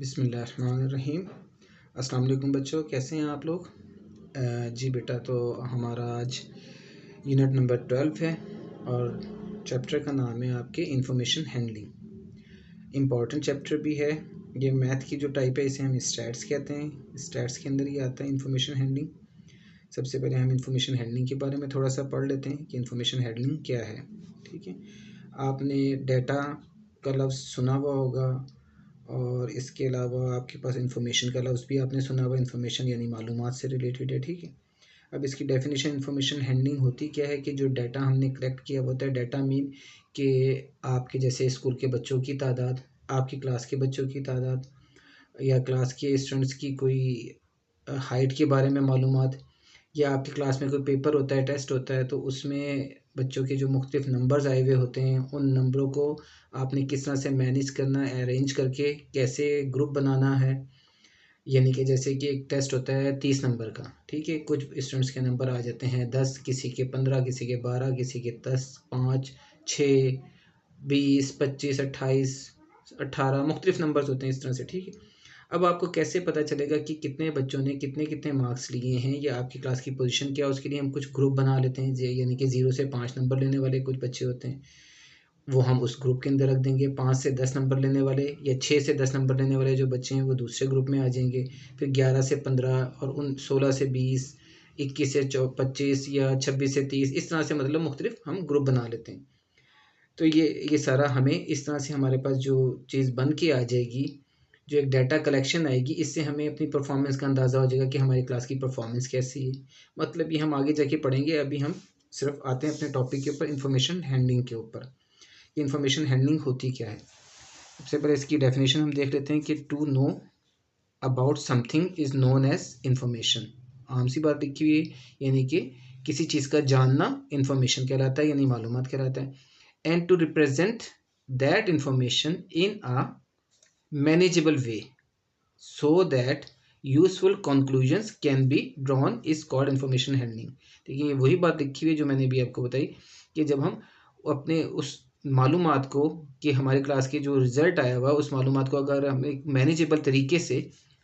बिस्मिल्लाहिर्रहमानिर्रहीम। अस्सलाम वालेकुम बच्चों, कैसे हैं आप लोग? जी बेटा, तो हमारा आज यूनिट नंबर 12 है और चैप्टर का नाम है आपके इंफॉर्मेशन हैंडलिंग। इम्पॉर्टेंट चैप्टर भी है। ये मैथ की जो टाइप है इसे हम स्टैट्स कहते हैं। स्टैट्स के अंदर ही आता है इंफॉर्मेशन हैंडलिंग। सबसे पहले हम इंफॉर्मेशन हैंडलिंग के बारे में थोड़ा सा पढ़ लेते हैं कि इंफॉर्मेशन हैंडलिंग क्या है। ठीक है, आपने डेटा का लफ्ज़ सुना हुआ होगा और इसके अलावा आपके पास इंफॉर्मेशन का लफ्ज़ भी आपने सुना हुआ। इंफॉर्मेशन यानी मालूमात से रिलेटेड है। ठीक है, अब इसकी डेफिनेशन इंफॉर्मेशन हैंडलिंग होती क्या है कि जो डाटा हमने कलेक्ट किया होता है, डाटा मीन कि आपके जैसे स्कूल के बच्चों की तादाद, आपकी क्लास के बच्चों की तादाद या क्लास के स्टूडेंट्स की कोई हाइट के बारे में मालूमात, या आपकी क्लास में कोई पेपर होता है, टेस्ट होता है, तो उसमें बच्चों के जो मुख्तलिफ नंबर्स आए हुए होते हैं, उन नंबरों को आपने किस तरह से मैनेज करना है, अरेंज करके कैसे ग्रुप बनाना है। यानी कि जैसे कि एक टेस्ट होता है 30 नंबर का, ठीक है, कुछ स्टूडेंट्स के नंबर आ जाते हैं 10, किसी के 15, किसी के 12, किसी के 10, 5, 6, 20, 25, 28, 18 मुख्तलिफ नंबर्स होते हैं इस तरह से। ठीक है, अब आपको कैसे पता चलेगा कि कितने बच्चों ने कितने कितने मार्क्स लिए हैं या आपकी क्लास की पोजीशन क्या है? उसके लिए हम कुछ ग्रुप बना लेते हैं। यानी कि 0 से 5 नंबर लेने वाले कुछ बच्चे होते हैं, वो हम उस ग्रुप के अंदर रख देंगे। 5 से 10 नंबर लेने वाले या 6 से 10 नंबर लेने वाले जो बच्चे हैं वो दूसरे ग्रुप में आ जाएंगे। फिर 11 से 15 और उन 16 से 20, 21 से 25 या 26 से 30, इस तरह से मतलब मुख्तलिफ हम ग्रुप बना लेते हैं। तो ये सारा हमें इस तरह से हमारे पास जो चीज़ बन के आ जाएगी, जो एक डाटा कलेक्शन आएगी, इससे हमें अपनी परफॉर्मेंस का अंदाज़ा हो जाएगा कि हमारी क्लास की परफॉर्मेंस कैसी है। मतलब ये हम आगे जाके पढ़ेंगे, अभी हम सिर्फ आते हैं अपने टॉपिक के ऊपर, इंफॉर्मेशन हैंडलिंग के ऊपर। इंफॉर्मेशन हैंडलिंग होती क्या है? सबसे पहले इसकी डेफिनेशन हम देख लेते हैं कि to know about something is known as information. आम सी बात लिखी हुई है, यानी कि किसी चीज़ का जानना इंफॉर्मेशन कहलाता है, यानी मालूमात कहलाता है। And to represent that information in a manageable way so that useful conclusions can be drawn is called information handling। देखिए, ये वही बात लिखी हुई है जो मैंने भी आपको बताई कि जब हम अपने उस मालूमात को, कि हमारे क्लास के जो रिज़ल्ट आया हुआ उस मालूमात को अगर हम एक मैनेजेबल तरीके से,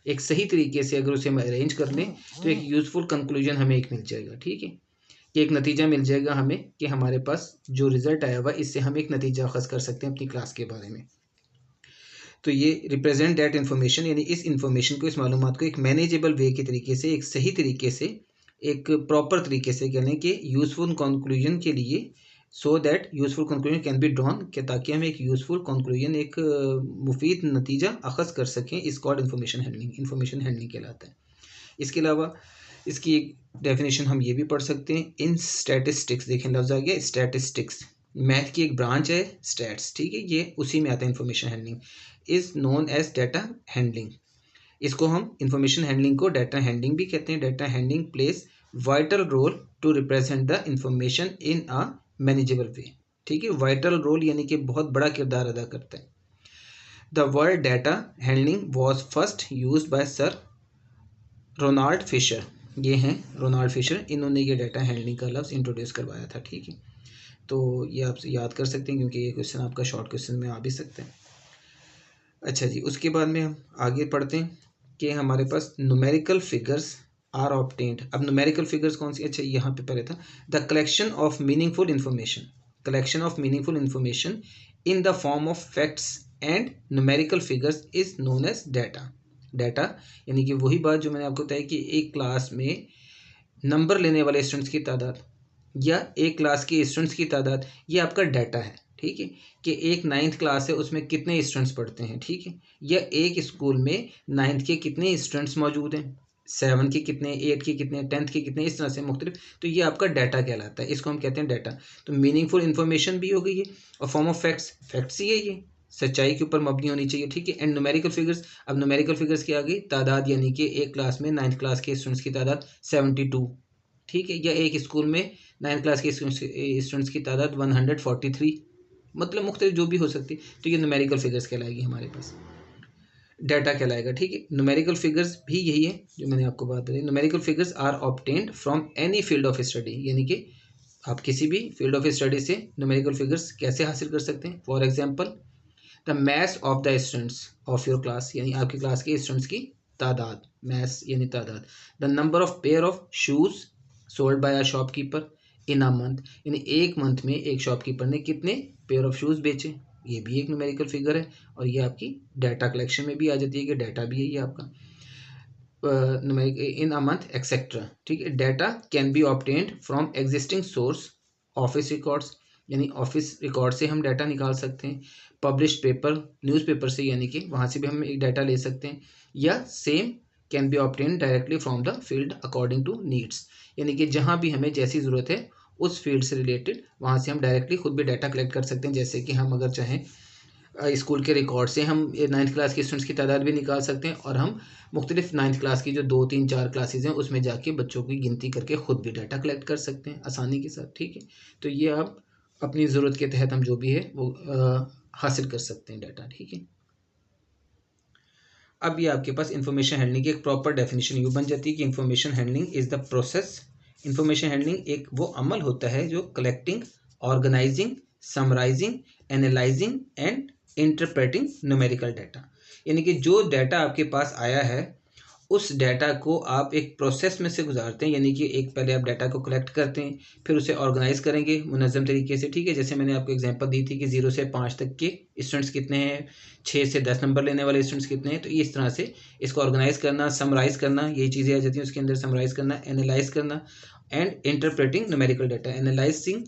एक सही तरीके से अगर उसे हम अरेंज कर लें, तो एक यूज़फुल कंक्लूजन हमें एक मिल जाएगा। ठीक है, कि एक नतीजा मिल जाएगा हमें कि हमारे पास जो रिज़ल्ट आया हुआ इससे हम एक नतीजा अखज़ कर सकते हैं अपनी क्लास के बारे में। तो ये रिप्रेजेंट दैट इन्फॉर्मेशन, यानी इस इन्फॉर्मेशन को, इस मालूमात को एक मैनेजेबल वे के तरीके से, एक सही तरीके से, एक प्रॉपर तरीके से कह लें कि यूज़फुल कंक्लूजन के लिए, so that useful conclusion can be drawn, कि ताकि हम एक यूज़फुल कंक्लूजन, एक मुफीद नतीजा अखज़ कर सकें। इस called information handling, information handling कहलाता है। इसके अलावा इसकी एक डेफिनेशन हम ये भी पढ़ सकते हैं इन स्टैटिस्टिक्स। देखें, लफ्ज़ आ गया स्टैटिस्टिक्स, मैथ की एक ब्रांच है स्टैट्स। ठीक है, ये उसी में आता है information handling. Is known as data handling. इसको हम इंफॉर्मेशन हैंडलिंग को डाटा हैंडलिंग भी कहते हैं। Data handling place vital role to represent the information in a manageable way. ठीक है, वाइटल रोल यानी कि बहुत बड़ा किरदार अदा करता है। The word data handling was first use by sir Ronald Fisher. ये हैं रोनाल्ड फिशर, इन्होंने ये डाटा हैंडलिंग का लफ्ज़ इंट्रोड्यूस करवाया था। ठीक है, तो ये आप याद कर सकते हैं क्योंकि ये क्वेश्चन आपका शॉर्ट क्वेश्चन में आ भी सकता है। अच्छा जी, उसके बाद में हम आगे पढ़ते हैं कि हमारे पास न्यूमेरिकल फिगर्स आर ऑब्टेन्ड। अब न्यूमेरिकल फिगर्स कौन सी? अच्छा, यहाँ पे पहले था the collection of meaningful information. Collection of meaningful information in the form of facts and numerical figures is known as data. Data यानी कि वही बात जो मैंने आपको बताई कि एक क्लास में नंबर लेने वाले स्टूडेंट्स की तादाद या एक क्लास के स्टूडेंट्स की तादाद, ये आपका डाटा है। ठीक है, कि एक 9th क्लास है उसमें कितने स्टूडेंट्स पढ़ते हैं। ठीक है, या एक स्कूल में 9th के कितने स्टूडेंट्स मौजूद हैं, 7 के कितने, 8 के कितने, 10th के कितने, इस तरह से मुख्तलिफ। तो ये आपका डाटा कहलाता है, इसको हम कहते हैं डाटा। तो मीनिंगफुल इन्फॉर्मेशन भी हो गई है, और फॉर्म ऑफ फैक्ट्स, फैक्ट्स ही है, ये सच्चाई के ऊपर मबनी होनी चाहिए। ठीक है, एंड न्यूमेरिकल फिगर्स। अब न्यूमेरिकल फिगर्स की आ गई तादाद, यानी कि एक क्लास में 9th क्लास के स्टूडेंट्स की तादाद 72। ठीक है, या एक स्कूल में 9th क्लास के स्टूडेंट्स की तादाद 143, मतलब मुख्तलिफ जो भी हो सकती। तो ये न्यूमेरिकल फिगर्स कहलाएगी, हमारे पास डाटा कहलाएगा। ठीक है, न्यूमेरिकल फिगर्स भी यही है जो मैंने आपको बात बताई। Numerical figures are obtained from any field of study, यानी कि आप किसी भी फील्ड ऑफ स्टडी से न्यूमेरिकल फिगर्स कैसे हासिल कर सकते हैं। For example the mass of the students of your class, यानी आपकी क्लास के स्टूडेंट्स की तादाद, मैस यानी तादाद। The number of pair of shoes sold by a shopkeeper in a month, यानी एक मंथ में एक शॉपकीपर ने कितने पेयर ऑफ शूज बेचे, ये भी एक न्यूमेरिकल फिगर है। और ये आपकी डाटा कलेक्शन में भी आ जाती है कि डाटा भी है ये आपका इन अ मंथ एक्सेट्रा, ठीक है। Data can be obtained from existing source, office records, यानी ऑफिस रिकॉर्ड से हम डाटा निकाल सकते हैं, पब्लिश्ड पेपर, न्यूज़पेपर से, यानी कि वहाँ से भी हम एक डाटा ले सकते हैं, या same can be obtained directly from the field according to needs, यानी कि जहाँ भी हमें जैसी ज़रूरत है उस फील्ड से रिलेटेड वहाँ से हम डायरेक्टली खुद भी डाटा कलेक्ट कर सकते हैं। जैसे कि हम अगर चाहें स्कूल के रिकॉर्ड से हम 9th क्लास के स्टूडेंट्स की तादाद भी निकाल सकते हैं, और हम मुख्तलिफ 9th क्लास की जो 2 3 4 क्लासेज हैं उसमें जाके बच्चों की गिनती करके खुद भी डाटा कलेक्ट कर सकते हैं आसानी के साथ, ठीक है। तो ये आप अपनी ज़रूरत के तहत हम जो भी है वो हासिल कर सकते हैं डाटा, ठीक है। अब ये आपके पास इंफॉर्मेशन हैंडलिंग की एक प्रॉपर डेफिनेशन यूँ बन जाती है कि information handling is the process, information handling एक वो अमल होता है जो collecting, organising, summarising, analysing and interpreting numerical data, यानी कि जो डाटा आपके पास आया है उस डाटा को आप एक प्रोसेस में से गुजारते हैं, यानी कि एक पहले आप डाटा को कलेक्ट करते हैं, फिर उसे ऑर्गेनाइज करेंगे मुनज़्ज़म तरीके से, ठीक है। जैसे मैंने आपको एग्जांपल दी थी कि 0 से 5 तक के स्टूडेंट्स कितने हैं, 6 से 10 नंबर लेने वाले स्टूडेंट्स कितने हैं, तो इस तरह से इसको ऑर्गेनाइज करना, समराइज करना, यही चीज़ें आ जाती हैं उसके अंदर। समराइज करना, एनालाइज करना and interpreting numerical data. Analysing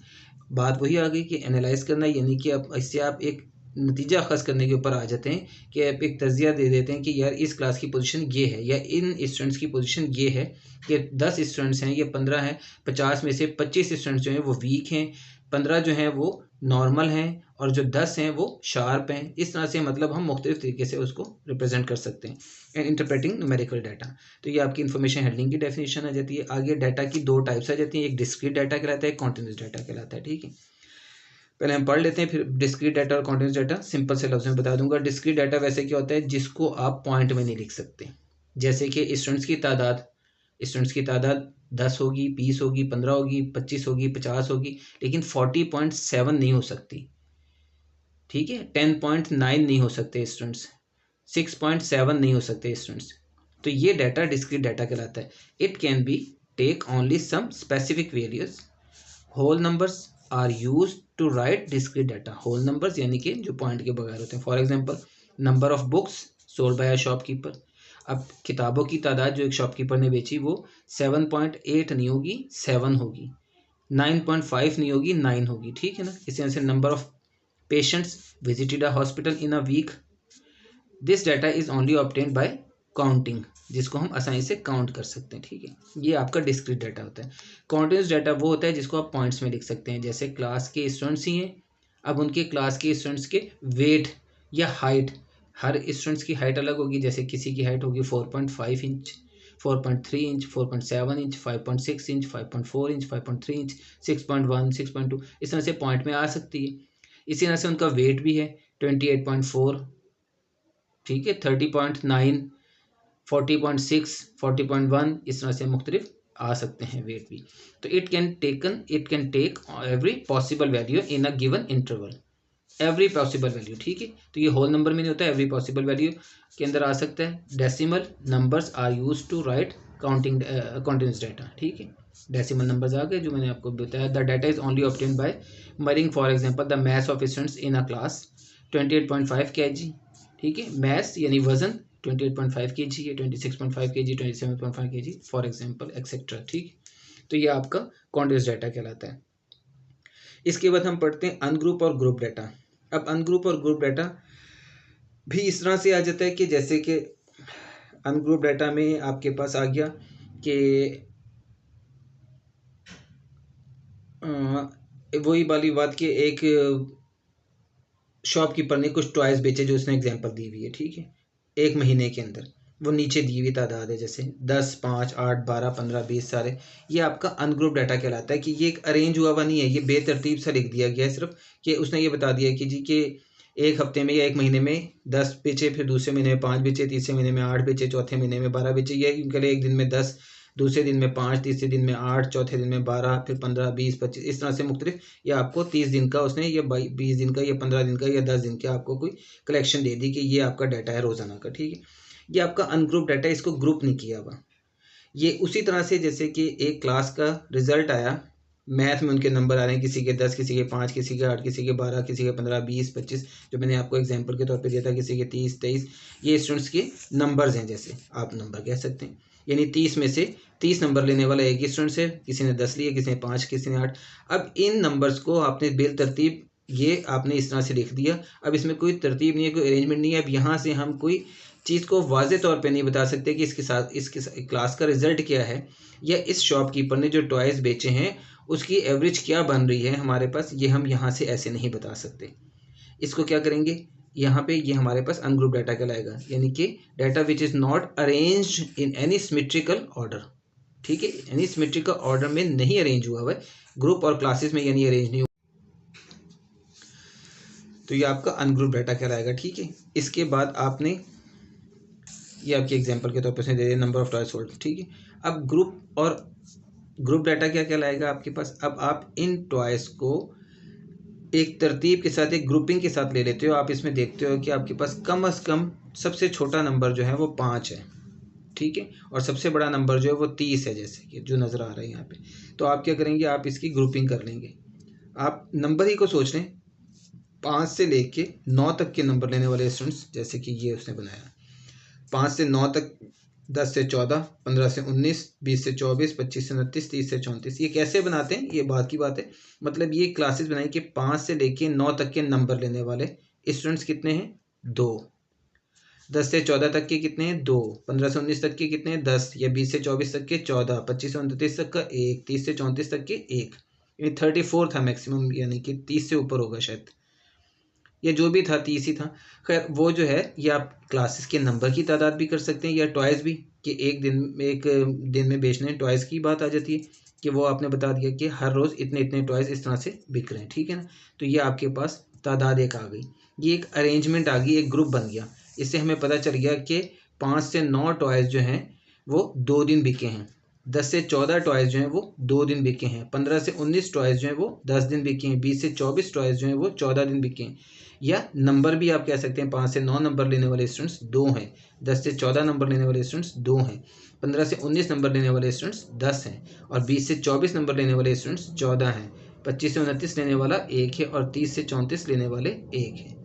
बात वही आ गई कि एनालाइज करना, यानी कि अब इससे आप एक नतीजा अखज़ करने के ऊपर आ जाते हैं कि आप एक तज़िया दे देते हैं कि यार इस क्लास की पोजीशन ये है, या इन स्टूडेंट्स की पोजीशन ये है कि 10 स्टूडेंट्स हैं या 15 हैं, 50 में से 25 स्टूडेंट्स जो हैं वो वीक हैं, 15 जो हैं वो नॉर्मल हैं, और जो 10 हैं वो शार्प हैं। इस तरह से मतलब हम मुख्तलिफ तरीके से उसको रिप्रेजेंट कर सकते हैं। एंड इंटरप्रेटिंग न्यूमेरिकल डाटा, तो ये आपकी इन्फॉर्मेशन हैंडलिंग की डेफिनेशन आ जाती है। आगे डाटा की 2 टाइप्स आ जाती हैं, एक डिस्क्रीट डाटा कहलाता है, एक कॉन्टिन्यूस डाटा कहलाता है, ठीक है। पहले हम पढ़ लेते हैं, फिर डिस्क्रीट डाटा और कॉन्टिन्यूस डाटा सिंपल से लफ्ज़ में बता दूंगा। डिस्क्रीट डाटा वैसे क्या होता है जिसको आप पॉइंट में नहीं लिख सकते, जैसे कि स्टूडेंट्स की तादाद 10 होगी, 20 होगी, 15 होगी, 25 होगी, 50 होगी, लेकिन 40.7 नहीं हो सकती, ठीक है। 10.9 नहीं हो सकते स्टूडेंट्स, 6.7 नहीं हो सकते स्टूडेंट्स, तो ये डाटा डिस्क्रीट डाटा कहलाता है। It can be take only some specific values, whole numbers are use to write discrete data. Whole numbers यानी कि जो पॉइंट के बगैर होते हैं। For example, number of books sold by a shopkeeper, अब किताबों की तादाद जो एक शॉपकीपर ने बेची वो 7.8 नहीं होगी, 7 होगी, 9.5 नहीं होगी, 9 होगी, ठीक है ना। इसी तरह से number of patients visited a hospital in a week, this data is only obtained by counting, जिसको हम आसानी से काउंट कर सकते हैं, ठीक है। ये आपका डिस्क्रीट डाटा होता है। कॉन्टिन्यूस डाटा वो होता है जिसको आप पॉइंट्स में लिख सकते हैं, जैसे क्लास के स्टूडेंट्स ही हैं, अब उनके क्लास के स्टूडेंट्स के वेट या हाइट, हर स्टूडेंट्स की हाइट अलग होगी, जैसे किसी की हाइट होगी 4.5 inch, 4.3 inch, 4.7 inch, 5.6 inch, 5.4 inch, 5.3 inch, 6.1, 6.2, इस तरह से पॉइंट में आ सकती है। इसी तरह से उनका वेट भी है 28.4, ठीक है, 30.9, 40.6, 40.1, इस तरह से मुख्तलिफ आ सकते हैं वेट भी। तो it can take every possible value in a given interval, every possible value, ठीक है। तो ये होल नंबर में नहीं होता है, एवरी पॉसिबल वैल्यू के अंदर आ सकता है। Decimal numbers are use to write counting continuous data, ठीक है। डेसिमल नंबर्स आ गए जो मैंने आपको बताया। The data is only obtained by measuring, for example the mass of students in a class 28.5 kg, ठीक है। मैथ यानी वजन 28.5 kg है, 26.5 kg, 27.5 kg, for example etcetera, ठीक। तो ये आपका कॉन्टिन्यूस डाटा कहलाता है। इसके बाद हम पढ़ते हैं अनग्रुप और ग्रुप डाटा। अब अनग्रुप और ग्रुप डाटा भी इस तरह से आ जाता है कि जैसे कि अनग्रुप डाटा में आपके पास आ गया कि वही वाली बात कि एक शॉपकीपर ने कुछ टॉयज बेचे जो उसने एग्जांपल दी हुई है, ठीक है, एक महीने के अंदर, वो नीचे दी हुई तादाद है, जैसे 10, 5, 8, 12, 15, 20 सारे। ये आपका अनग्रुप डाटा कहलाता है कि ये एक अरेंज हुआ हुआ नहीं है, ये बेतरतीब सा लिख दिया गया है, सिर्फ कि उसने ये बता दिया कि जी कि एक हफ्ते में या एक महीने में 10 बेचे, फिर दूसरे महीने में 5 बेचे, तीसरे महीने में 8 बेचे, चौथे महीने में 12 बेचे, या इनके लिए एक दिन में 10 दूसरे दिन में 5, तीसरे दिन में 8, चौथे दिन में 12, फिर 15, 20, 25, इस तरह से मुख्तलिफ, या आपको 30 दिन का उसने, या 20 दिन का, या 15 दिन का, या 10 दिन का आपको कोई कलेक्शन दे दी कि ये आपका डाटा है रोज़ाना का, ठीक है। ये आपका अनग्रुप डाटा, इसको ग्रुप नहीं किया हुआ। ये उसी तरह से जैसे कि एक क्लास का रिजल्ट आया, मैथ में उनके नंबर आ रहे हैं, किसी के 10, किसी के 5, किसी के 8, किसी के 12, किसी के 15, 20, 25, जो मैंने आपको एग्जांपल के तौर पे दिया था, किसी के 30, 23, ये स्टूडेंट्स के नंबर्स हैं, जैसे आप नंबर कह सकते हैं। यानी 30 में से 30 नंबर लेने वाला एक ही स्टूडेंट्स है, किसी ने 10 लिए, किसी ने 5, किसी ने 8। अब इन नंबर्स को आपने बिल तरतीब, ये आपने इस तरह से लिख दिया। अब इसमें कोई तरतीब नहीं है, कोई अरेंजमेंट नहीं है। अब यहाँ से हम कोई चीज़ को वाज़े तौर पे नहीं बता सकते कि इसके क्लास का रिजल्ट क्या है, या इस शॉपकीपर ने जो टॉयज़ बेचे हैं उसकी एवरेज क्या बन रही है हमारे पास, ये हम यहाँ से ऐसे नहीं बता सकते। इसको क्या करेंगे, यहाँ पे ये हमारे पास अनग्रुप डाटा कहलाएगा, यानी कि data which is not arranged in any symmetrical order, ठीक है। एनी सिमेट्रिकल ऑर्डर में नहीं अरेंज हुआ हुआ है, ग्रुप और क्लासेस में यानी अरेंज नहीं हुआ, तो ये आपका अनग्रुप डाटा कहलाएगा, ठीक है। इसके बाद आपने, ये आपके एग्जांपल के तौर पर दे नंबर ऑफ टॉयज सोल्ड, ठीक है। अब ग्रुप डाटा क्या कहलाएगा आपके पास। अब आप इन टॉयज को एक तरतीब के साथ, एक ग्रुपिंग के साथ ले लेते हो। आप इसमें देखते हो कि आपके पास कम से कम सबसे छोटा नंबर जो है वो 5 है, ठीक है, और सबसे बड़ा नंबर जो है वो 30 है, जैसे कि जो नज़र आ रहा है यहाँ पे। तो आप क्या करेंगे, आप इसकी ग्रुपिंग कर लेंगे। आप नंबर ही को सोच लें, 5 से लेके 9 तक के नंबर लेने वाले स्टूडेंट्स, जैसे कि ये उसने बनाया 5 से 9 तक, 10 से 14, 15 से 19, 20 से 24, 25 से 29, 30 से 34। ये कैसे बनाते हैं, ये बात की बात है। मतलब ये क्लासेस बनाई कि 5 से लेके 9 तक के नंबर लेने वाले स्टूडेंट्स कितने हैं, 2। 10 से 14 तक के कितने हैं, 2। 15 से 19 तक के कितने हैं, 10। या 20 से 24 तक के 14, 25 से 29 तक का 1, 30 से 34 तक के 1। यानी 34 था मैक्सिमम, यानी कि 30 से ऊपर होगा शायद, या जो भी था 30 ही था। खैर वो जो है, ये आप क्लासेस के नंबर की तादाद भी कर सकते हैं, या टॉयज़ भी, कि एक दिन में बेचने टॉयज़ की बात आ जाती है कि वो आपने बता दिया कि हर रोज़ इतने इतने टॉयज़ इस तरह से बिक रहे हैं, ठीक है ना। तो ये आपके पास तादाद एक आ गई, ये एक अरेंजमेंट आ गई, एक ग्रुप बन गया। इससे हमें पता चल गया कि 5 से 9 टॉयज़ जो हैं वो 2 दिन बिके हैं, 10 से 14 टॉयज़ जो हैं वो 2 दिन बिके हैं, 15 से 19 टॉयज़ जो हैं वो 10 दिन बिके हैं, 20 से 24 टॉयज़ जो हैं वो 14 दिन बिके हैं। या नंबर भी आप कह सकते हैं, 5 से 9 नंबर लेने वाले स्टूडेंट्स 2 हैं, 10 से 14 नंबर लेने वाले स्टूडेंट्स 2 हैं, 15 से 19 नंबर लेने वाले स्टूडेंट्स 10 हैं, और 20 से 24 नंबर लेने वाले स्टूडेंट्स 14 हैं, 25 से 29 लेने वाला 1 है, और 30 से 34 लेने वाले 1 है।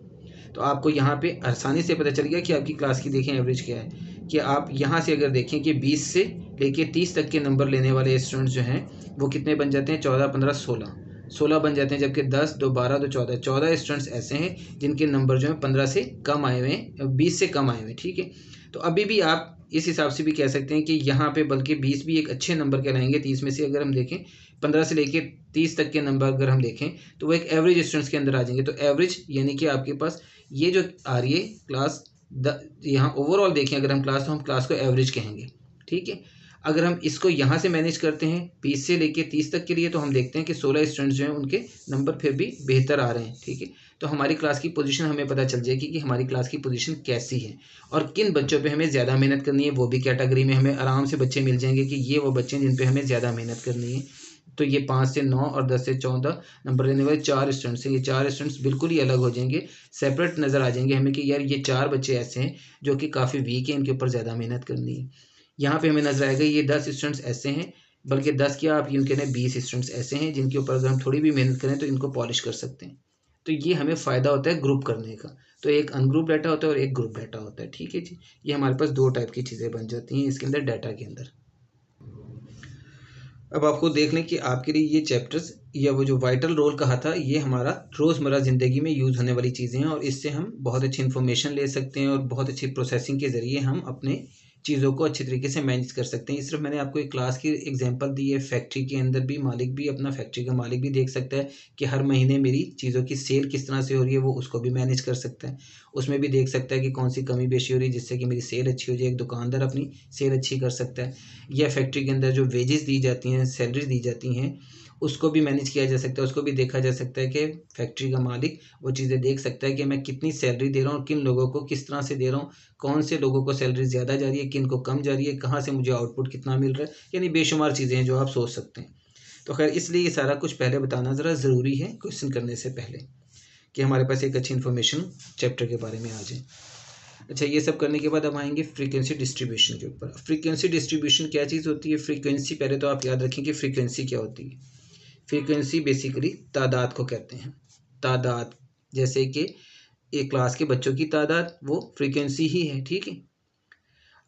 तो आपको यहाँ पे आसानी से पता चल गया कि आपकी क्लास की देखें एवरेज क्या है, कि आप यहाँ से अगर देखें कि 20 से लेके 30 तक के नंबर लेने वाले स्टूडेंट्स जो हैं वो कितने बन जाते हैं, 14, 15, 16 बन जाते हैं, जबकि 10, 2, 12, 2, 14 स्टूडेंट्स ऐसे हैं जिनके नंबर जो है 15 से कम आए हुए हैं, 20 से कम आए हुए हैं, ठीक है। तो अभी भी आप इस हिसाब से भी कह सकते हैं कि यहाँ पे बल्कि 20 भी एक अच्छे नंबर कहलाएंगे। 30 में से अगर हम देखें, 15 से लेके 30 तक के नंबर अगर हम देखें तो वो एक एवरेज स्टूडेंट्स के अंदर आ जाएंगे। तो एवरेज यानी कि आपके पास ये जो आ रही है क्लास, यहाँ ओवरऑल देखें अगर हम क्लास, तो हम क्लास को एवरेज कहेंगे, ठीक है। अगर हम इसको यहाँ से मैनेज करते हैं 20 से लेके 30 तक के लिए, तो हम देखते हैं कि 16 स्टूडेंट्स जो हैं उनके नंबर फिर भी बेहतर आ रहे हैं, ठीक है। तो हमारी क्लास की पोजीशन हमें पता चल जाएगी कि हमारी क्लास की पोजीशन कैसी है, और किन बच्चों पे हमें ज़्यादा मेहनत करनी है। वो भी कैटेगरी में हमें आराम से बच्चे मिल जाएंगे कि ये वो बच्चे जिन पे हमें ज़्यादा मेहनत करनी है। तो ये 5 से 9 और 10 से 14 नंबर लेने वाले 4 स्टूडेंट्स हैं। ये 4 स्टूडेंट्स बिल्कुल ही अलग हो जाएंगे, सेपरेट नज़र आ जाएंगे हमें कि यार ये 4 बच्चे ऐसे हैं जो कि काफ़ी वीक हैं, इनके ऊपर ज़्यादा मेहनत करनी है। यहाँ पे हमें नजर आएगा ये 10 स्टूडेंट्स ऐसे हैं, बल्कि 10 क्या आप यूँ कहें 20 स्टूडेंट्स ऐसे हैं जिनके ऊपर अगर हम थोड़ी भी मेहनत करें तो इनको पॉलिश कर सकते हैं। तो ये हमें फ़ायदा होता है ग्रुप करने का। तो एक अनग्रुप डाटा होता है और एक ग्रुप डाटा होता है, ठीक है जी। ये हमारे पास 2 टाइप की चीज़ें बन जाती हैं इसके अंदर, डाटा के अंदर। अब आपको देख लें कि आपके लिए ये चैप्टर्स या वो जो वाइटल रोल कहा था, ये हमारा रोज़मर्रा ज़िंदगी में यूज़ होने वाली चीज़ें हैं, और इससे हम बहुत अच्छी इन्फॉर्मेशन ले सकते हैं और बहुत अच्छी प्रोसेसिंग के ज़रिए हम अपने चीज़ों को अच्छे तरीके से मैनेज कर सकते हैं। सिर्फ मैंने आपको एक क्लास की एग्जांपल दी है। फैक्ट्री के अंदर भी मालिक भी, अपना फैक्ट्री का मालिक भी देख सकता है कि हर महीने मेरी चीज़ों की सेल किस तरह से हो रही है, वो उसको भी मैनेज कर सकता है। उसमें भी देख सकता है कि कौन सी कमी बेशी हो रही है जिससे कि मेरी सेल अच्छी हो जाए। एक दुकानदार अपनी सेल अच्छी कर सकता है। या फैक्ट्री के अंदर जो वेजेस दी जाती हैं, सैलरीज दी जाती हैं, उसको भी मैनेज किया जा सकता है, उसको भी देखा जा सकता है कि फैक्ट्री का मालिक वो चीज़ें देख सकता है कि मैं कितनी सैलरी दे रहा हूँ, किन लोगों को किस तरह से दे रहा हूँ, कौन से लोगों को सैलरी ज़्यादा जा रही है, किन को कम जा रही है, कहाँ से मुझे आउटपुट कितना मिल रहा है, यानी बेशुमार चीज़ें हैं जो आप सोच सकते हैं। तो खैर इसलिए ये सारा कुछ पहले बताना ज़रा ज़रूरी है क्वेश्चन करने से पहले, कि हमारे पास एक अच्छी इन्फॉर्मेशन चैप्टर के बारे में आ जाए। अच्छा, ये सब करने के बाद अब आएंगे फ्रीक्वेंसी डिस्ट्रीब्यूशन के ऊपर। फ्रीक्वेंसी डिस्ट्रीब्यूशन क्या चीज़ होती है? फ्रीक्वेंसी, पहले तो आप याद रखें कि फ्रीक्वेंसी क्या होती है। फ्रीक्वेंसी बेसिकली तादाद को कहते हैं। तादाद, जैसे कि एक क्लास के बच्चों की तादाद, वो फ्रीक्वेंसी ही है, ठीक है।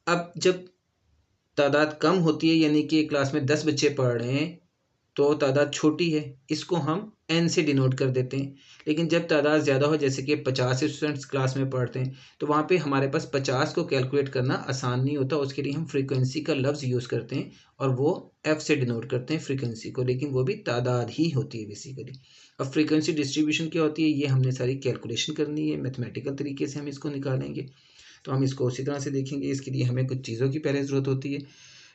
अब जब तादाद कम होती है, यानी कि एक क्लास में 10 बच्चे पढ़ रहे हैं, तो तादाद छोटी है, इसको हम n से डिनोट कर देते हैं। लेकिन जब तादाद ज़्यादा हो, जैसे कि 50 स्टूडेंट्स क्लास में पढ़ते हैं, तो वहाँ पे हमारे पास 50 को कैलकुलेट करना आसान नहीं होता। उसके लिए हम फ्रीक्वेंसी का लफ्ज़ यूज़ करते हैं और वो f से डिनोट करते हैं फ्रीक्वेंसी को, लेकिन वो भी तादाद ही होती है बेसिकली। अब फ्रीक्वेंसी डिस्ट्रीब्यूशन क्या होती है, ये हमने सारी कैलकुलेशन करनी है, मैथमेटिकल तरीके से हम इसको निकालेंगे। तो हम इसको उसी तरह से देखेंगे। इसके लिए हमें कुछ चीज़ों की पहले ज़रूरत होती है।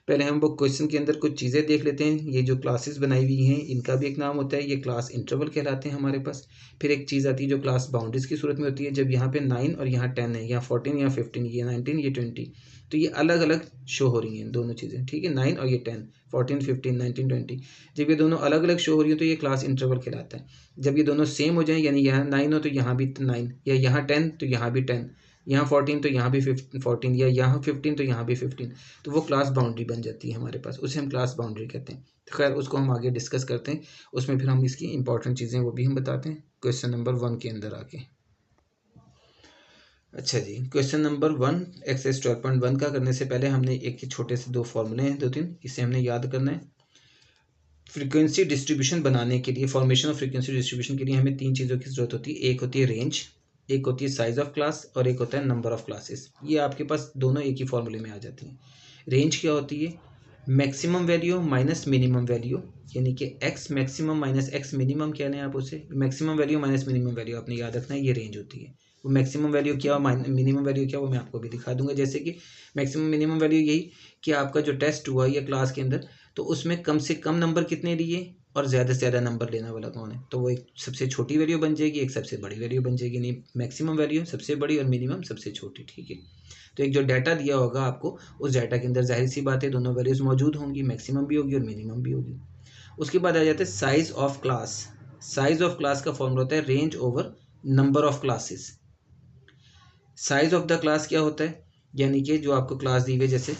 पहले हम वो क्वेश्चन के अंदर कुछ चीज़ें देख लेते हैं। ये जो क्लासेस बनाई हुई हैं, इनका भी एक नाम होता है, ये क्लास इंटरवल कहलाते हैं हमारे पास। फिर एक चीज़ आती है जो क्लास बाउंड्रीज की सूरत में होती है, जब यहाँ पे 9 और यहाँ 10 है, यहाँ 14, यहाँ 15, ये 19, ये 20, तो ये अलग अलग शो हो रही हैं दोनों चीज़ें, ठीक है। 9 और ये 10, 14, 15, 19, 20, जब ये दोनों अलग अलग शो हो रही हो तो ये क्लास इंटरवल कहलाता है। जब ये दोनों सेम हो जाएं, यानी यहाँ 9 हो तो यहाँ भी 9, या यहाँ 10 तो यहाँ भी 10, यहाँ 14 तो यहाँ भी 14, या यहाँ 15 तो यहाँ भी 15, तो वो क्लास बाउंड्री बन जाती है हमारे पास, उसे हम क्लास बाउंड्री कहते हैं। तो खैर उसको हम आगे डिस्कस करते हैं, उसमें फिर हम इसकी इंपॉर्टेंट चीज़ें वो भी हम बताते हैं क्वेश्चन नंबर 1 के अंदर आके। अच्छा जी, क्वेश्चन नंबर 1 एक्सरसाइज 12.1 का करने से पहले हमने एक छोटे से 2 फॉर्मूले हैं, 2-3, इसे हमने याद करना है। फ्रीक्वेंसी डिस्ट्रीब्यूशन बनाने के लिए, फॉर्मेशन ऑफ फ्रीक्वेंसी डिस्ट्रीब्यूशन के लिए हमें 3 चीज़ों की ज़रूरत होती है। एक होती है रेंज, एक होती है साइज ऑफ क्लास, और एक होता है नंबर ऑफ क्लासेस। ये आपके पास दोनों एक ही फॉर्मूले में आ जाती हैं। रेंज क्या होती है? Maximum value minus minimum value, यानी कि x maximum minus x minimum कह लें आप उसे। Maximum value minus minimum value आपने याद रखना है, ये रेंज होती है। वो मैक्सिमम वैल्यू क्या, मिनिमम वैल्यू क्या, वो मैं आपको भी दिखा दूंगा। जैसे कि मैक्सिमम मिनिमम वैल्यू यही कि आपका जो टेस्ट हुआ या क्लास के अंदर, तो उसमें कम से कम नंबर कितने लिए और ज़्यादा से ज़्यादा नंबर लेने वाला कौन है, तो वो एक सबसे छोटी वैल्यू बन जाएगी, एक सबसे बड़ी वैल्यू बन जाएगी। नहीं, मैक्सिमम वैल्यू सबसे बड़ी और मिनिमम सबसे छोटी, ठीक है। तो एक जो डाटा दिया होगा आपको, उस डाटा के अंदर जाहिर सी बात है दोनों वैल्यूज़ मौजूद होंगी, मैक्सिमम भी होगी और मिनिमम भी होगी। उसके बाद आ जाते हैं size of class. Size of class का फॉर्मूला होता है range over number of classes. Size of the class क्या होता है, यानी कि जो आपको क्लास दी हुई, जैसे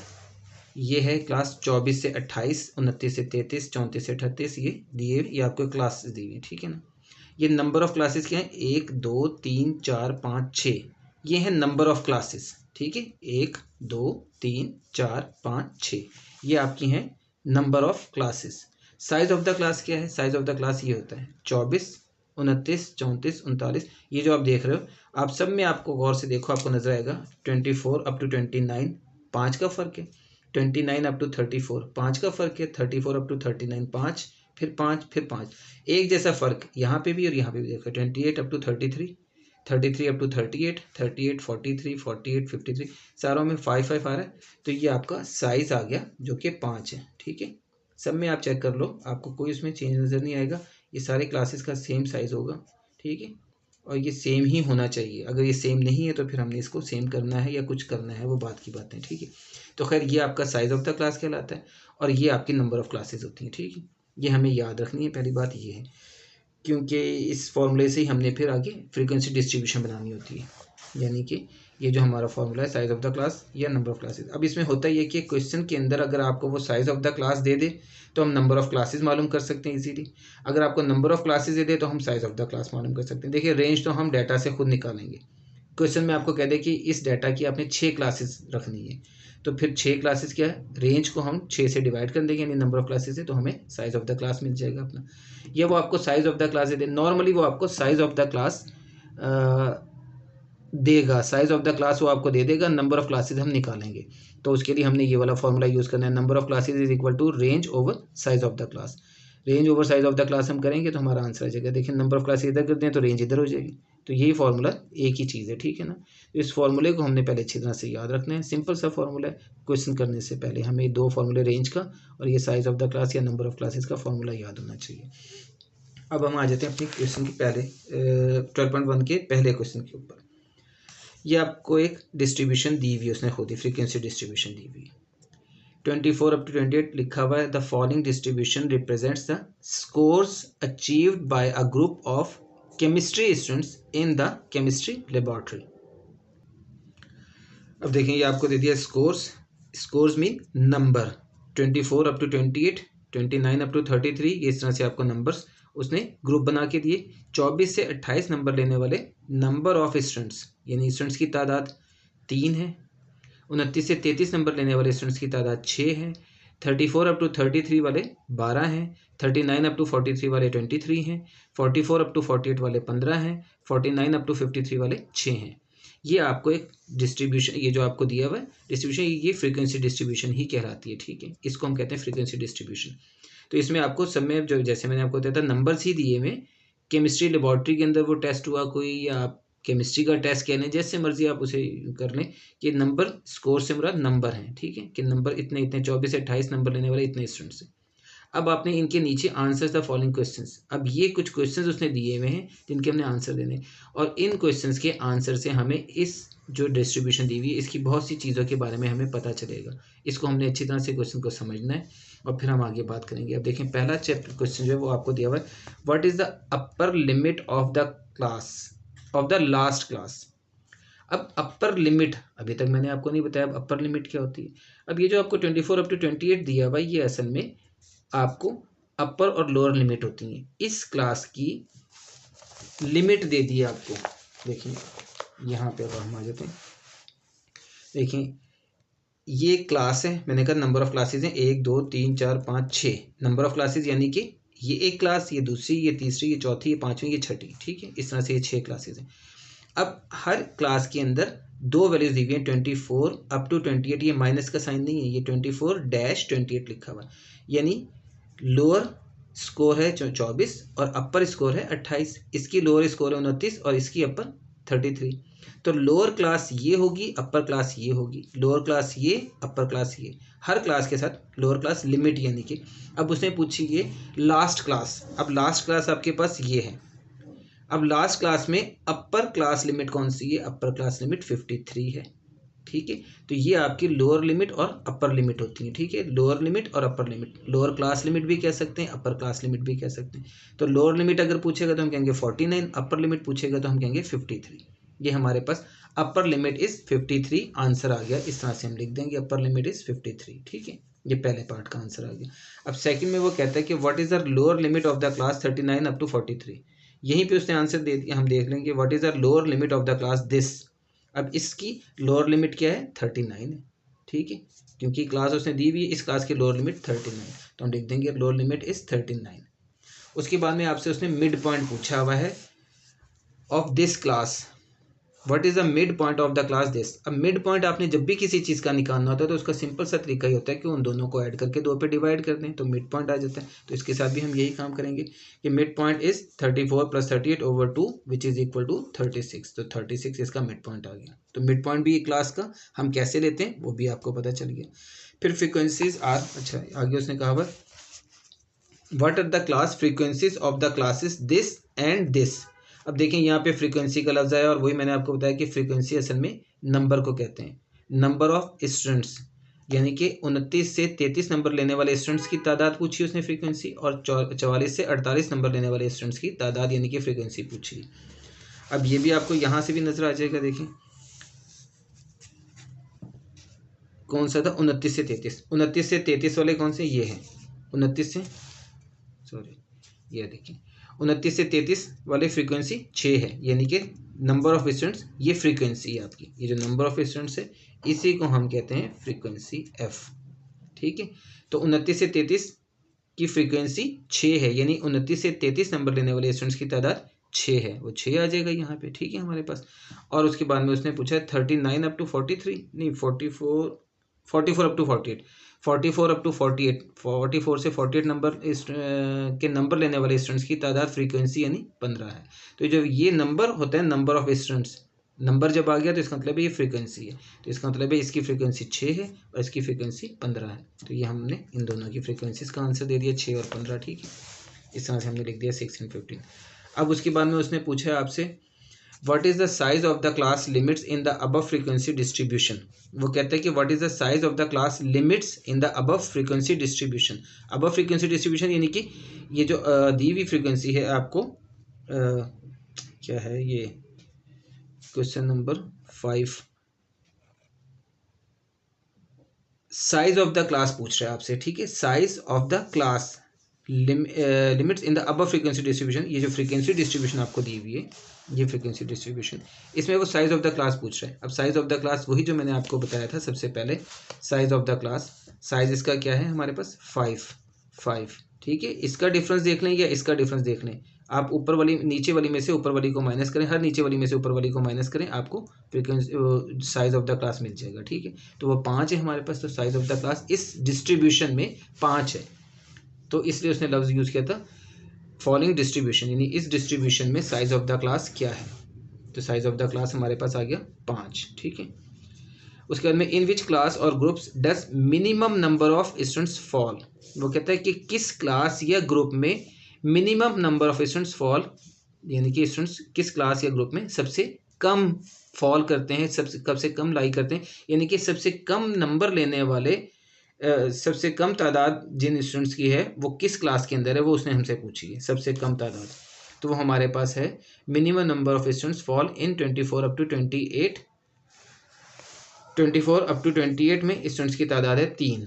ये है क्लास 24 से 28, 29 से 33, 34 से 38, ये दिए, ये आपको क्लास दी हुई है, ठीक है ना। ये नंबर ऑफ क्लासेस क्या है, 1 2 3 4 5 6, ये है नंबर ऑफ क्लासेस, ठीक है। 1 2 3 4 5 6, ये आपकी हैं number of classes. Size of the class क्या है? साइज ऑफ द क्लास ये होता है 24, 29, 34, 39, ये जो आप देख रहे हो, आप सब में आपको गौर से देखो, आपको नजर आएगा 24 अप टू 29, 5 का फर्क है। 29 अप टू 34, 5 का फर्क है। 34 अप टू 39, 5, फिर 5, फिर 5, एक जैसा फर्क यहाँ पे भी और यहाँ पे भी देखो। 28 अप टू 33, 33 अप टू 38, 38, 43, 48, 53, सारों में 5 5 आ रहा है, तो ये आपका साइज आ गया जो कि 5 है, ठीक है। सब में आप चेक कर लो, आपको कोई उसमें चेंज नज़र नहीं आएगा, ये सारे क्लासेस का सेम साइज़ होगा, ठीक है। और ये सेम ही होना चाहिए, अगर ये सेम नहीं है तो फिर हमने इसको सेम करना है या कुछ करना है, वो बात की बात है, ठीक है। तो खैर ये आपका साइज ऑफ द क्लास कहलाता है और ये आपकी नंबर ऑफ क्लासेस होती हैं, ठीक है। ये हमें याद रखनी है, पहली बात ये है, क्योंकि इस फॉर्मूले से ही हमने फिर आगे फ्रीक्वेंसी डिस्ट्रीब्यूशन बनानी होती है, यानी कि ये जो हमारा फॉर्मूला है साइज ऑफ द क्लास या नंबर ऑफ क्लासेस। अब इसमें होता ही है कि क्वेश्चन के अंदर अगर आपको वो साइज ऑफ द क्लास दे दे तो हम नंबर ऑफ क्लासेस मालूम कर सकते हैं इजीली। अगर आपको नंबर ऑफ क्लासेस दे दे तो हम साइज ऑफ द क्लास मालूम कर सकते हैं। देखिए रेंज तो हम डाटा से खुद निकालेंगे। क्वेश्चन में आपको कह दे कि इस डाटा की आपने 6 क्लासेस रखनी है, तो फिर 6 क्लासेस क्या है, रेंज को हम 6 से डिवाइड कर देंगे, यानी नंबर ऑफ क्लासेस है, तो हमें साइज ऑफ द क्लास मिल जाएगा अपना। या वो आपको size of the class they they, normally वो आपको साइज ऑफ द क्लास देगा, साइज ऑफ द क्लास वो आपको दे देगा, नंबर ऑफ क्लासेस हम निकालेंगे। तो उसके लिए हमने ये वाला फॉर्मूला यूज़ करना है, number of classes is equal to range over size of the class. Range over size of the class हम करेंगे तो हमारा आंसर आ जाएगा। देखिए नंबर ऑफ क्लासेस इधर कर दें तो रेंज इधर हो जाएगी, तो यही फार्मूला एक ही चीज़ है, ठीक है ना। तो इस फार्मूले को हमने पहले अच्छी तरह से याद रखना है। सिंपल सा फार्मूला है, क्वेश्चन करने से पहले हमें दो फार्मूले रेंज का और ये साइज ऑफ द क्लास या नंबर ऑफ क्लासेस का फार्मूला याद होना चाहिए। अब हम आ जाते हैं अपनी क्वेश्चन के पहले 12.1 के पहले क्वेश्चन के ऊपर। ये आपको एक डिस्ट्रीब्यूशन दी हुई है, उसने खुद ही फ्रीक्वेंसी डिस्ट्रीब्यूशन दी हुई है। 24 up to 28 लिखा हुआ है, the following distribution represents the scores achieved by a group of chemistry students in the chemistry laboratory. अब देखें ये आपको दे दिया scores mean number, 24 up to 28, 29 up to 33, ये इस तरह से आपको नंबर्स उसने ग्रुप बना के दिए। 24 से 28 नंबर लेने वाले नंबर ऑफ स्टूडेंट्स यानी स्टूडेंट्स की तादाद 3 है। 29 से 33 नंबर लेने वाले स्टूडेंट्स की तादाद 6 है। 34 अप टू 33 वाले 12 हैं। 39 अप टू 43 वाले 23 हैं। 44 अप टू 48 वाले 15 हैं। 49 अप टू 53 वाले 6 हैं। ये आपको एक डिस्ट्रीब्यूशन, ये जो आपको दिया हुआ है डिस्ट्रीब्यूशन, ये फ्रीक्वेंसी डिस्ट्रीब्यूशन ही कहलाती है, ठीक है। इसको हम कहते हैं फ्रीक्वेंसी डिस्ट्रीब्यूशन। तो इसमें आपको सब में जो जैसे मैंने आपको बताया था नंबर्स ही दिए हुए। केमिस्ट्री लेबोरेटरी के अंदर वो टेस्ट हुआ कोई, या आप केमिस्ट्री का टेस्ट कह लें, जैसे मर्जी आप उसे कर लें कि नंबर, स्कोर से मुराद नंबर हैं, ठीक है, कि नंबर इतने इतने 24 से 28 नंबर लेने वाले इतने स्टूडेंट्स हैं। अब आपने इनके नीचे आंसर्स द फॉलोइंग क्वेश्चंस, अब ये कुछ क्वेश्चंस उसने दिए हुए हैं जिनके हमने आंसर देने, और इन क्वेश्चंस के आंसर से हमें इस जो डिस्ट्रीब्यूशन दी हुई है इसकी बहुत सी चीज़ों के बारे में हमें पता चलेगा। इसको हमने अच्छी तरह से क्वेश्चन को समझना है और फिर हम आगे बात करेंगे। अब देखें पहला चैप्टर क्वेश्चन जो है वो आपको दिया हुआ है, what is the upper limit of the class of the last class. अब अपर लिमिट अभी तक मैंने आपको नहीं बताया, अब अपर लिमिट क्या होती है। अब ये जो आपको 24 अप टू 28 दिया हुआ ये असल में आपको अपर और लोअर लिमिट होती हैं। इस क्लास की लिमिट दे दी है आपको। देखिए यहाँ पे अब हम आ जाते हैं, देखिए ये क्लास है, मैंने कहा नंबर ऑफ क्लासेज हैं 1 2 3 4 5 6 नंबर ऑफ क्लासेज, यानी कि ये एक क्लास, ये दूसरी, ये तीसरी, ये चौथी, ये पांचवी, ये छठी, ठीक है। इस तरह से ये 6 क्लासेज हैं। अब हर क्लास के अंदर दो वैल्यूज दी हुई हैं 24 अप टू 28, ये माइनस का साइन नहीं है, ये 24-28 लिखा हुआ, यानी लोअर स्कोर है 24 और अपर स्कोर है 28। इसकी लोअर स्कोर है 29 और इसकी अपर 33। तो लोअर क्लास ये होगी, अपर क्लास ये होगी, लोअर क्लास ये, अपर क्लास ये, हर क्लास के साथ लोअर क्लास लिमिट, यानी कि अब उसने पूछी ये लास्ट क्लास। अब लास्ट क्लास आपके पास ये है। अब लास्ट क्लास में अपर क्लास लिमिट कौन सी है, अपर क्लास लिमिट 53 है, ठीक है। तो ये आपकी लोअर लिमिट और अपर लिमिट होती है, ठीक है। लोअर लिमिट और upper limit, lower class limit भी कह सकते हैं, अपर क्लास लिमिट भी कह सकते हैं। तो लोअर लिमिट अगर पूछेगा तो हम कहेंगे 49, अपर लिमिट पूछेगा तो हम कहेंगे 53। ये हमारे पास अपर लिमिट इज 53 आंसर आ गया। इस तरह से हम लिख देंगे अपर लिमिट इज 53, ठीक है। ये पहले पार्ट का आंसर आ गया। अब सेकंड में वो कहता है कि what is the lower limit of the class 39 up to 43। यहीं पे उसने आंसर दे दिया, हम देख लेंगे what is the lower limit of the class this. अब इसकी लोअर लिमिट क्या है, 39 है, ठीक है, क्योंकि क्लास उसने दी हुई है, इस क्लास की लोअर लिमिट 39, तो हम लिख देंगे लोअर लिमिट इज 39। उसके बाद में आपसे उसने मिड पॉइंट पूछा हुआ है of this class, what is the mid point of the class this. अब मिड पॉइंट आपने जब भी किसी चीज़ का निकालना होता है तो उसका सिंपल सा तरीका ही होता है कि उन दोनों को ऐड करके 2 पे डिवाइड कर दें तो मिड पॉइंट आ जाता है। तो इसके साथ भी हम यही काम करेंगे कि mid point is 34 + 38 over 2 which is equal to 36। तो 36 इसका मिड पॉइंट आ गया। तो मिड पॉइंट भी क्लास का हम कैसे लेते हैं वो भी आपको पता चल गया। फिर फ्रीक्वेंसीज आर, अच्छा आगे उसने कहा हुआ what are the class frequencies of the classes this and this. अब देखें यहाँ पे फ्रीक्वेंसी का लफ्ज़ आया और वही मैंने आपको बताया कि फ्रीक्वेंसी असल में नंबर को कहते हैं, नंबर ऑफ स्टूडेंट्स, यानी कि 29 से 33 नंबर लेने वाले स्टूडेंट्स की तादाद पूछी उसने फ्रीक्वेंसी, और 44 से 48 नंबर लेने वाले स्टूडेंट्स की तादाद यानी कि फ्रीक्वेंसी पूछी। अब ये भी आपको यहाँ से भी नजर आ जाएगा, देखें कौन सा था, 29 से 33, 29 से 33 वाले कौन से, ये है 29 से, सॉरी ये देखिए 29 से 33 वाले फ्रीक्वेंसी 6 है, यानी कि नंबर ऑफ स्टूडेंट्स, ये फ्रीक्वेंसी है आपकी, ये जो नंबर ऑफ स्टूडेंट्स है इसी को हम कहते हैं फ्रीक्वेंसी एफ, ठीक है। तो 29 से 33 की फ्रीक्वेंसी 6 है, यानी 29 से 33 नंबर लेने वाले स्टूडेंट्स की तादाद 6 है, वो 6 आ जाएगा यहाँ पे, ठीक है हमारे पास। और उसके बाद में उसने पूछा है 39 अप टू 43, नहीं 44, 44 अप टू 48, 44 अप टू 48, 44 से 48 नंबर के नंबर लेने वाले स्टूडेंट्स की तादाद फ्रीक्वेंसी यानी 15 है। तो जो ये नंबर होता है नंबर ऑफ स्टूडेंट्स, नंबर जब आ गया तो इसका मतलब है ये फ्रीक्वेंसी है, तो इसका मतलब है इसकी फ्रीक्वेंसी 6 है और इसकी फ्रीक्वेंसी 15 है। तो ये हमने इन दोनों की फ्रीक्वेंसीज का आंसर दे दिया 6 और 15, ठीक है। इस तरह से हमने लिख दिया 6 and 15। अब उसके बाद में उसने पूछा है आपसे what is the size of the class limits in the above frequency distribution. वो कहता है कि what is the size of the class limits in the above frequency distribution. Above frequency distribution यानी कि ये जो दी हुई फ्रीक्वेंसी है आपको क्या है ये question number 5, size of the class पूछ रहा है आपसे, ठीक है। Size of the class limits in the above frequency distribution, ये जो फ्रीक्वेंसी डिस्ट्रीब्यूशन आपको दी हुई है ये फ्रीक्वेंसी डिस्ट्रीब्यूशन, इसमें वो साइज ऑफ द क्लास पूछ रहा है। अब साइज ऑफ द क्लास वही जो मैंने आपको बताया था सबसे पहले, size of the class, size इसका क्या है हमारे पास 5, ठीक है। इसका डिफरेंस देख लें या इसका डिफरेंस देख लें, आप ऊपर वाली नीचे वाली में से ऊपर वाली को माइनस करें, हर नीचे वाली में से ऊपर वाली को माइनस करें, आपको frequency size of the class मिल जाएगा, ठीक है। तो वो 5 है हमारे पास, तो साइज ऑफ द क्लास इस डिस्ट्रीब्यूशन में 5 है, तो इसलिए उसने लफ्ज़ यूज़ किया था फॉलोइंग डिस्ट्रीब्यूशन, यानी इस डिस्ट्रीब्यूशन में साइज ऑफ द क्लास क्या है। तो साइज ऑफ द क्लास हमारे पास आ गया 5, ठीक है। उसके बाद में इन विच क्लास और groups does minimum number of students fall. वो कहता है कि किस क्लास या ग्रुप में minimum number of students fall, यानी कि स्टूडेंट्स किस क्लास या ग्रुप में सबसे कम फॉल करते हैं, सबसे कम लाई करते हैं, यानी कि सबसे कम नंबर लेने वाले सबसे कम तादाद जिन स्टूडेंट्स की है वो किस क्लास के अंदर है, वो उसने हमसे पूछी है सबसे कम तादाद। तो वो हमारे पास है minimum number of students fall in 24 up to 28, 24 up to 28 में स्टूडेंट्स की तादाद है 3।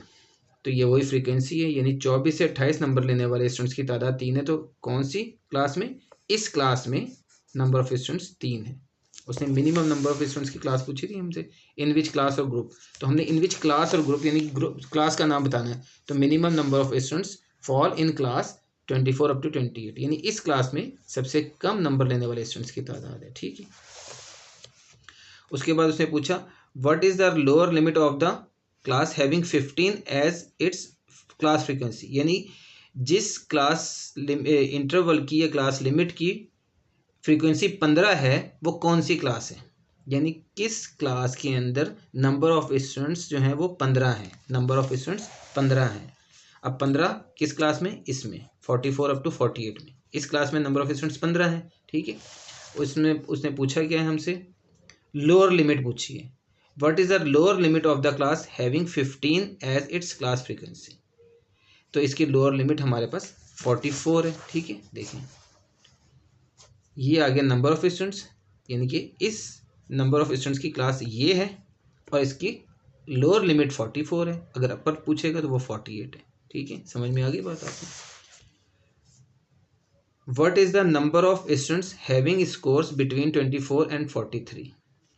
तो ये वही फ्रीक्वेंसी है, यानी 24 से 28 नंबर लेने वाले स्टूडेंट्स की तादाद 3 है। तो कौन सी क्लास में, इस क्लास में नंबर ऑफ स्टूडेंट्स 3 है। उसने मिनिमम नंबर ऑफ स्टूडेंट्स की क्लास पूछी थी हमसे, इन विच क्लास और ग्रुप, तो हमने इन विच क्लास और ग्रुप यानी ग्रुप क्लास का नाम बताना है। तो minimum number of students fall in class 24 up to 28, यानी इस क्लास में सबसे कम नंबर लेने वाले स्टूडेंट्स की तादाद है, ठीक है। उसके बाद उसने पूछा what is the lower limit of the class having 15 as its class frequency, यानी जिस क्लास इंटरवल की या क्लास लिमिट की फ्रीक्वेंसी 15 है वो कौन सी क्लास है, यानी किस क्लास के अंदर नंबर ऑफ स्टूडेंट्स जो हैं वो 15 हैं, नंबर ऑफ स्टूडेंट्स 15 हैं। अब 15 किस क्लास में, इसमें 44 अप टू 48 में, इस क्लास में नंबर ऑफ स्टूडेंट्स 15 हैं, ठीक है। उसने पूछा क्या है हमसे, लोअर लिमिट पूछी है। What is the lower limit of the class having 15 as its class frequency. तो इसकी लोअर लिमिट हमारे पास 44 है, ठीक है। देखें ये आ गया नंबर ऑफ स्टूडेंट्स, यानी कि इस नंबर ऑफ स्टूडेंट्स की क्लास ये है और इसकी लोअर लिमिट 44 है। अगर अपर पूछेगा तो वो 48 है, ठीक है। समझ में आ गई बात आपको। What is the number of students having scores between 24 and 43।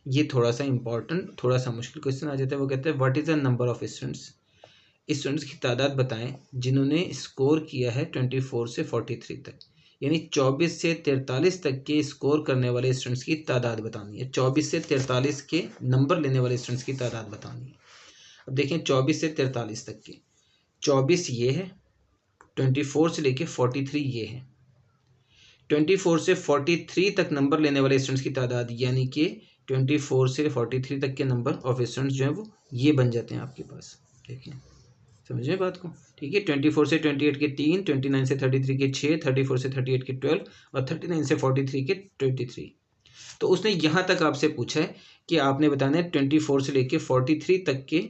ये थोड़ा सा इंपॉर्टेंट, थोड़ा सा मुश्किल क्वेश्चन आ जाता है। वो कहते हैं what is the number of students की तादाद बताएं जिन्होंने स्कोर किया है 24 से 43 तक, यानी 24 से 43 तक के स्कोर करने वाले स्टूडेंट्स की तादाद बतानी है। 24 से 43 के नंबर लेने वाले स्टूडेंट्स की तादाद बतानी है। अब देखें 24 से 43 तक के, 24 ये है, 24 से लेके 43 ये है, 24 से 43 तक नंबर लेने वाले स्टूडेंट्स की तादाद, यानी कि 24 से 43 तक के नंबर ऑफ स्टूडेंट्स जो हैं वो ये बन जाते हैं आपके पास। देखिए समझे बात को, ठीक है। 24 से 28 के 3, 29 से 33 के 6, 34 से 38 के 12 और 39 से 43 के 23। तो उसने यहाँ तक आपसे पूछा है कि आपने बताना है 24 से लेके 43 तक के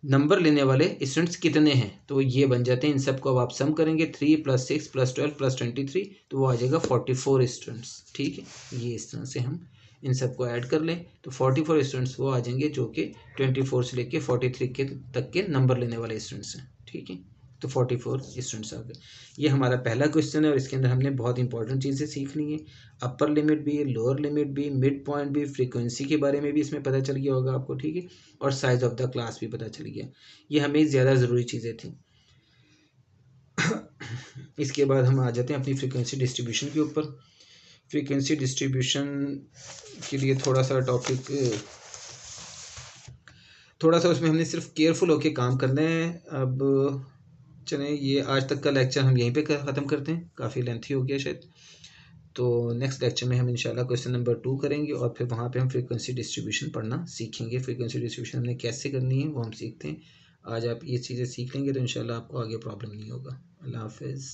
नंबर लेने वाले स्टूडेंट्स कितने हैं। तो ये बन जाते हैं, इन सबको अब आप सम करेंगे 3 + 6 + 12 + 23, तो वो आ जाएगा 44 स्टूडेंट्स, ठीक है। ये इस तरह से हम इन सबको ऐड कर लें तो 44 स्टूडेंट्स वो आ जाएंगे जो कि 24 से लेके 43 के तक के नंबर लेने वाले स्टूडेंट्स हैं, ठीक है। तो 44 स्टूडेंट्स आ गए। ये हमारा पहला क्वेश्चन है और इसके अंदर हमने बहुत इंपॉर्टेंट चीज़ें सीख ली हैं। अपर लिमिट भी, लोअर लिमिट भी, मिड पॉइंट भी, फ्रीक्वेंसी के बारे में भी इसमें पता चल गया होगा आपको, ठीक है। और साइज ऑफ द क्लास भी पता चल गया। ये हमें ज़्यादा ज़रूरी चीज़ें थी। इसके बाद हम आ जाते हैं अपनी फ्रीक्वेंसी डिस्ट्रीब्यूशन के ऊपर। फ्रीक्वेंसी डिस्ट्रीब्यूशन के लिए थोड़ा सा टॉपिक थोड़ा सा उसमें हमने सिर्फ केयरफुल होके काम करना है। अब चलें, ये आज तक का लेक्चर हम यहीं पे ख़त्म करते हैं, काफ़ी लेंथी हो गया शायद। तो नेक्स्ट लेक्चर में हम इंशाल्लाह क्वेश्चन नंबर 2 करेंगे और फिर वहाँ पे हम फ्रीक्वेंसी डिस्ट्रीब्यूशन पढ़ना सीखेंगे। फ्रीक्वेंसी डिस्ट्रीब्यूशन हमने कैसे करनी है वो हम सीखते हैं। आज आप ये चीज़ें सीख लेंगे तो इंशाल्लाह आपको आगे प्रॉब्लम नहीं होगा। अल्लाह हाफ़िज़।